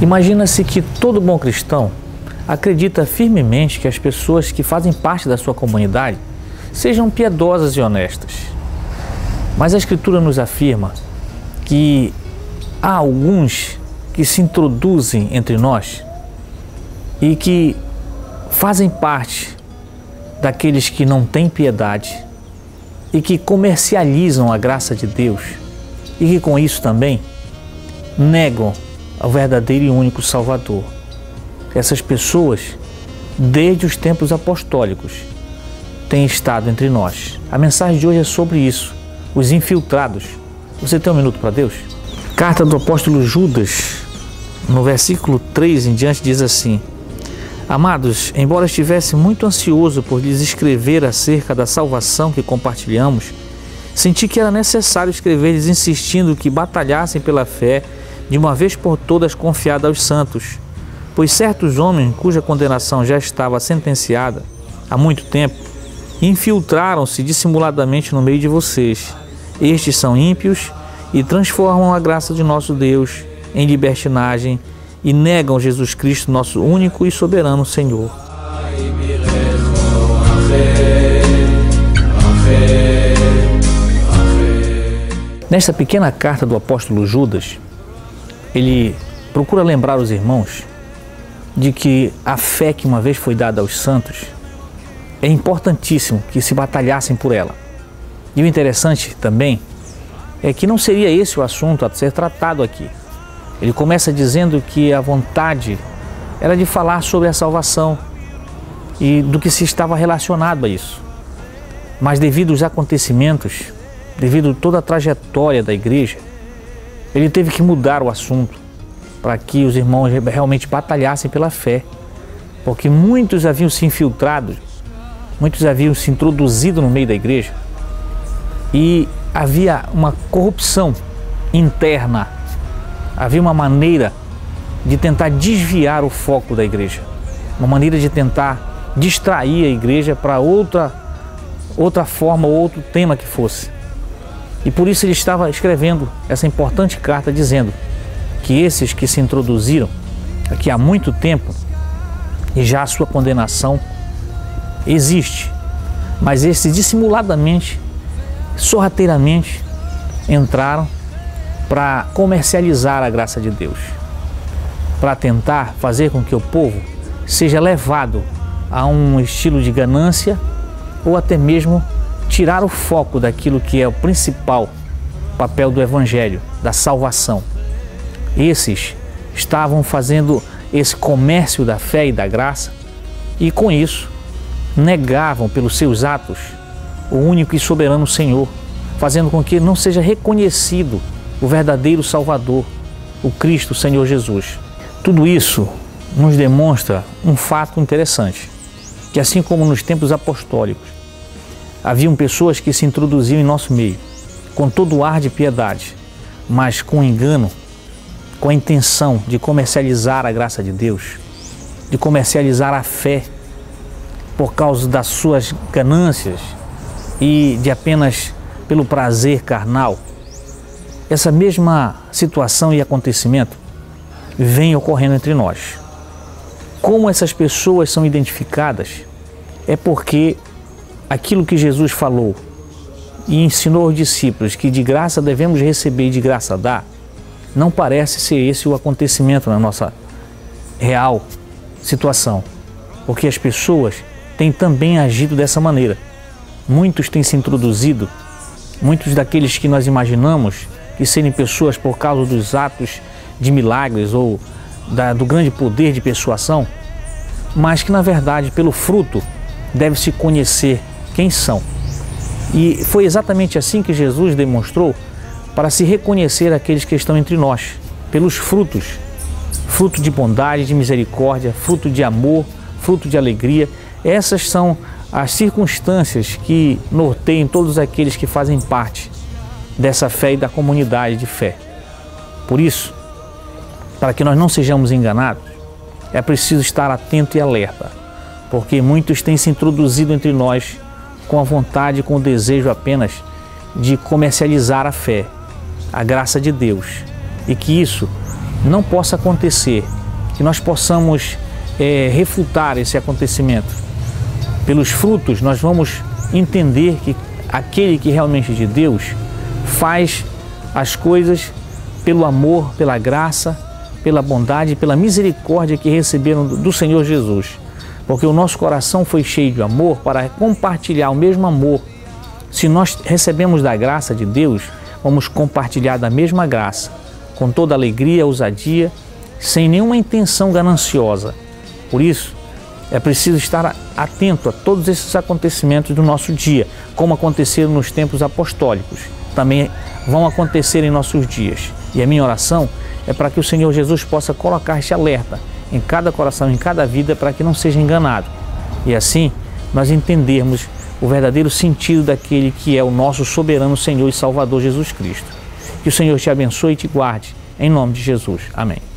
Imagina-se que todo bom cristão acredita firmemente que as pessoas que fazem parte da sua comunidade sejam piedosas e honestas. Mas a Escritura nos afirma que há alguns que se introduzem entre nós e que fazem parte daqueles que não têm piedade e que comercializam a graça de Deus e que com isso também negam o verdadeiro e único Salvador. Essas pessoas, desde os tempos apostólicos, têm estado entre nós. A mensagem de hoje é sobre isso, os infiltrados. Você tem um minuto para Deus? Carta do apóstolo Judas, no versículo 3 em diante, diz assim: Amados, embora estivesse muito ansioso por lhes escrever acerca da salvação que compartilhamos, senti que era necessário escrever-lhes insistindo que batalhassem pela fé de uma vez por todas confiada aos santos, pois certos homens, cuja condenação já estava sentenciada há muito tempo, infiltraram-se dissimuladamente no meio de vocês. Estes são ímpios e transformam a graça de nosso Deus em libertinagem e negam Jesus Cristo, nosso único e soberano Senhor. Nesta pequena carta do apóstolo Judas, ele procura lembrar os irmãos de que a fé que uma vez foi dada aos santos é importantíssimo que se batalhassem por ela. E o interessante também é que não seria esse o assunto a ser tratado aqui. Ele começa dizendo que a vontade era de falar sobre a salvação e do que se estava relacionado a isso. Mas devido aos acontecimentos, devido a toda a trajetória da igreja, ele teve que mudar o assunto para que os irmãos realmente batalhassem pela fé, porque muitos haviam se infiltrado, muitos haviam se introduzido no meio da igreja e havia uma corrupção interna, havia uma maneira de tentar desviar o foco da igreja, uma maneira de tentar distrair a igreja para outra forma ou outro tema que fosse. E por isso ele estava escrevendo essa importante carta dizendo que esses que se introduziram aqui há muito tempo e já a sua condenação existe, mas esses dissimuladamente, sorrateiramente entraram para comercializar a graça de Deus, para tentar fazer com que o povo seja levado a um estilo de ganância ou até mesmo tirar o foco daquilo que é o principal papel do Evangelho, da salvação. Esses estavam fazendo esse comércio da fé e da graça e com isso negavam pelos seus atos o único e soberano Senhor, fazendo com que não seja reconhecido o verdadeiro Salvador, o Cristo, o Senhor Jesus. Tudo isso nos demonstra um fato interessante, que assim como nos tempos apostólicos, haviam pessoas que se introduziam em nosso meio, com todo o ar de piedade, mas com engano, com a intenção de comercializar a graça de Deus, de comercializar a fé, por causa das suas ganâncias e de apenas pelo prazer carnal. Essa mesma situação e acontecimento vem ocorrendo entre nós. Como essas pessoas são identificadas é porque aquilo que Jesus falou e ensinou aos discípulos que de graça devemos receber e de graça dar, não parece ser esse o acontecimento na nossa real situação, porque as pessoas têm também agido dessa maneira. Muitos têm se introduzido, muitos daqueles que nós imaginamos que serem pessoas por causa dos atos de milagres ou do grande poder de persuasão, mas que na verdade pelo fruto deve-se conhecer quem são. E foi exatamente assim que Jesus demonstrou para se reconhecer aqueles que estão entre nós, pelos frutos, fruto de bondade, de misericórdia, fruto de amor, fruto de alegria. Essas são as circunstâncias que norteiam todos aqueles que fazem parte dessa fé e da comunidade de fé. Por isso, para que nós não sejamos enganados, é preciso estar atento e alerta, porque muitos têm se introduzido entre nós com a vontade, com o desejo apenas de comercializar a fé, a graça de Deus, e que isso não possa acontecer, que nós possamos refutar esse acontecimento. Pelos frutos nós vamos entender que aquele que realmente é de Deus faz as coisas pelo amor, pela graça, pela bondade, pela misericórdia que receberam do Senhor Jesus. Porque o nosso coração foi cheio de amor para compartilhar o mesmo amor. Se nós recebemos da graça de Deus, vamos compartilhar da mesma graça, com toda alegria, ousadia, sem nenhuma intenção gananciosa. Por isso, é preciso estar atento a todos esses acontecimentos do nosso dia, como aconteceram nos tempos apostólicos. Também vão acontecer em nossos dias. E a minha oração é para que o Senhor Jesus possa colocar este alerta em cada coração, em cada vida, para que não seja enganado. E assim, nós entendermos o verdadeiro sentido daquele que é o nosso soberano Senhor e Salvador Jesus Cristo. Que o Senhor te abençoe e te guarde, em nome de Jesus. Amém.